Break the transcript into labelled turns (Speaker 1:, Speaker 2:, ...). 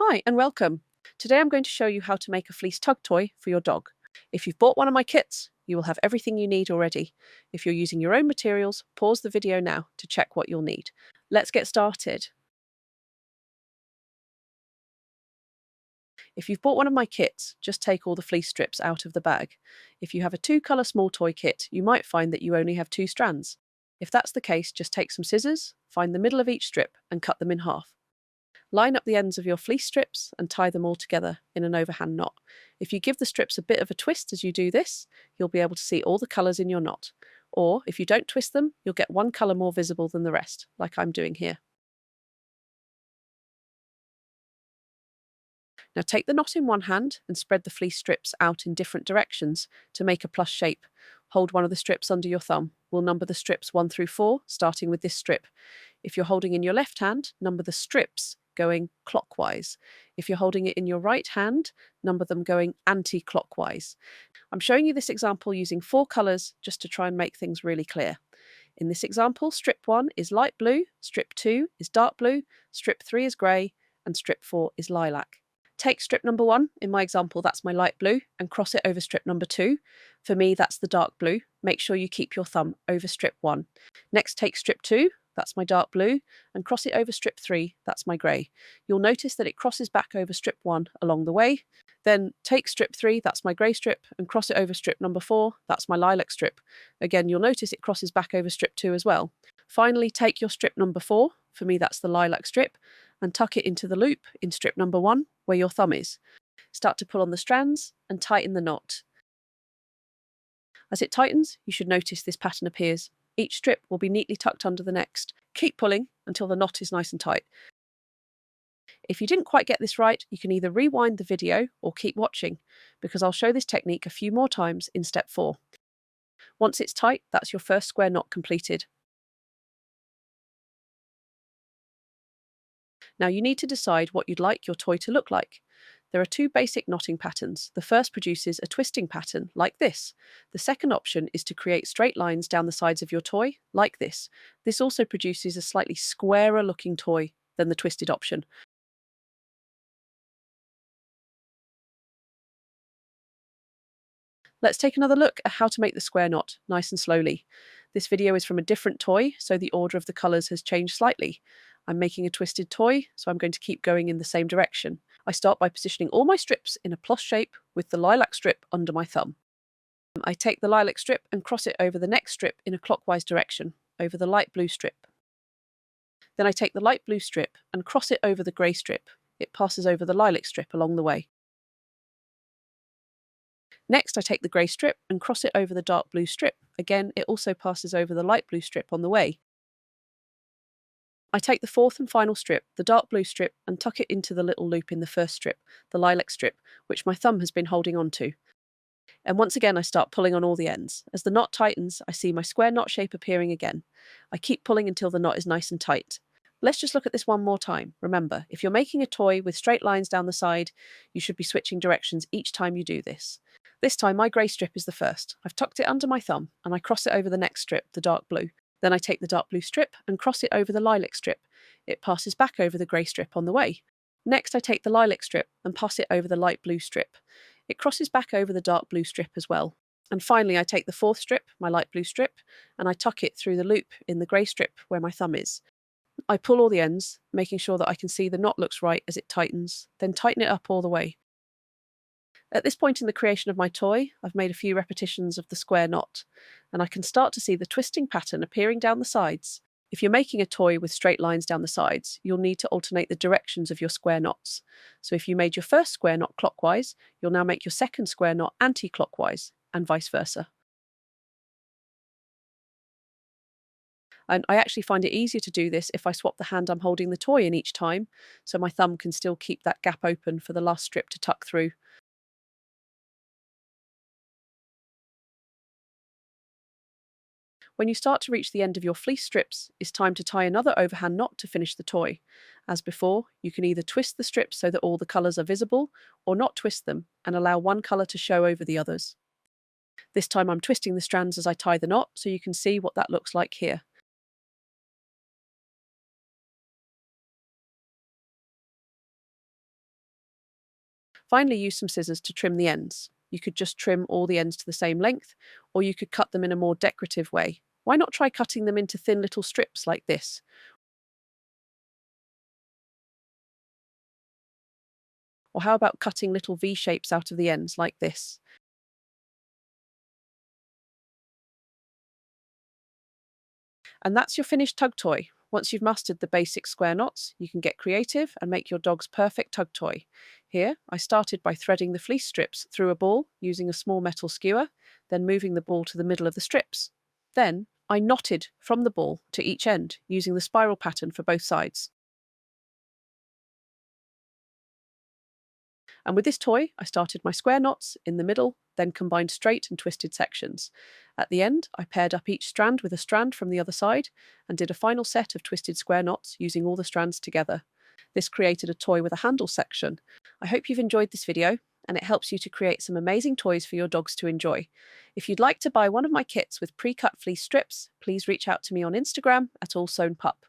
Speaker 1: Hi and welcome. Today I'm going to show you how to make a fleece tug toy for your dog. If you've bought one of my kits, you will have everything you need already. If you're using your own materials, pause the video now to check what you'll need. Let's get started. If you've bought one of my kits, just take all the fleece strips out of the bag. If you have a two-colour small toy kit, you might find that you only have two strands. If that's the case, just take some scissors, find the middle of each strip and cut them in half. Line up the ends of your fleece strips and tie them all together in an overhand knot. If you give the strips a bit of a twist as you do this, you'll be able to see all the colours in your knot. Or if you don't twist them, you'll get one colour more visible than the rest, like I'm doing here. Now take the knot in one hand and spread the fleece strips out in different directions to make a plus shape. Hold one of the strips under your thumb. We'll number the strips 1 through 4, starting with this strip. If you're holding in your left hand, number the strips going clockwise. If you're holding it in your right hand, number them going anti-clockwise. I'm showing you this example using 4 colours just to try and make things really clear. In this example, strip 1 is light blue, strip 2 is dark blue, strip 3 is grey, and strip 4 is lilac. Take strip number 1, in my example that's my light blue, and cross it over strip number 2. For me that's the dark blue. Make sure you keep your thumb over strip 1. Next take strip 2, that's my dark blue, and cross it over strip 3, that's my grey. You'll notice that it crosses back over strip 1 along the way. Then take strip 3, that's my grey strip, and cross it over strip number 4, that's my lilac strip. Again, you'll notice it crosses back over strip 2 as well. Finally, take your strip number 4, for me that's the lilac strip, and tuck it into the loop in strip number 1, where your thumb is. Start to pull on the strands and tighten the knot. As it tightens, you should notice this pattern appears. Each strip will be neatly tucked under the next. Keep pulling until the knot is nice and tight. If you didn't quite get this right, you can either rewind the video or keep watching, because I'll show this technique a few more times in step 4. Once it's tight, that's your first square knot completed. Now you need to decide what you'd like your toy to look like. There are 2 basic knotting patterns. The first produces a twisting pattern, like this. The second option is to create straight lines down the sides of your toy, like this. This also produces a slightly squarer looking toy than the twisted option. Let's take another look at how to make the square knot, nice and slowly. This video is from a different toy, so the order of the colours has changed slightly. I'm making a twisted toy, so I'm going to keep going in the same direction. I start by positioning all my strips in a plus shape with the lilac strip under my thumb. I take the lilac strip and cross it over the next strip in a clockwise direction, over the light blue strip. Then I take the light blue strip and cross it over the grey strip. It passes over the lilac strip along the way. Next, I take the grey strip and cross it over the dark blue strip. Again, it also passes over the light blue strip on the way. I take the fourth and final strip, the dark blue strip, and tuck it into the little loop in the first strip, the lilac strip, which my thumb has been holding on to. And once again, I start pulling on all the ends. As the knot tightens, I see my square knot shape appearing again. I keep pulling until the knot is nice and tight. Let's just look at this one more time. Remember, if you're making a toy with straight lines down the side, you should be switching directions each time you do this. This time my grey strip is the first. I've tucked it under my thumb and I cross it over the next strip, the dark blue. Then I take the dark blue strip and cross it over the lilac strip. It passes back over the grey strip on the way. Next I take the lilac strip and pass it over the light blue strip. It crosses back over the dark blue strip as well. And finally I take the fourth strip, my light blue strip, and I tuck it through the loop in the grey strip where my thumb is. I pull all the ends, making sure that I can see the knot looks right as it tightens, then tighten it up all the way. At this point in the creation of my toy, I've made a few repetitions of the square knot, and I can start to see the twisting pattern appearing down the sides. If you're making a toy with straight lines down the sides, you'll need to alternate the directions of your square knots. So if you made your first square knot clockwise, you'll now make your second square knot anti-clockwise, and vice versa. And I actually find it easier to do this if I swap the hand I'm holding the toy in each time, so my thumb can still keep that gap open for the last strip to tuck through. When you start to reach the end of your fleece strips, it's time to tie another overhand knot to finish the toy. As before, you can either twist the strips so that all the colours are visible, or not twist them and allow one colour to show over the others. This time I'm twisting the strands as I tie the knot, so you can see what that looks like here. Finally, use some scissors to trim the ends. You could just trim all the ends to the same length, or you could cut them in a more decorative way. Why not try cutting them into thin little strips like this? Or how about cutting little V shapes out of the ends like this? And that's your finished tug toy. Once you've mastered the basic square knots, you can get creative and make your dog's perfect tug toy. Here, I started by threading the fleece strips through a ball using a small metal skewer, then moving the ball to the middle of the strips. Then, I knotted from the ball to each end using the spiral pattern for both sides. And with this toy, I started my square knots in the middle, then combined straight and twisted sections. At the end, I paired up each strand with a strand from the other side and did a final set of twisted square knots using all the strands together. This created a toy with a handle section. I hope you've enjoyed this video and it helps you to create some amazing toys for your dogs to enjoy. If you'd like to buy one of my kits with pre-cut fleece strips, please reach out to me on Instagram at allsewnpup.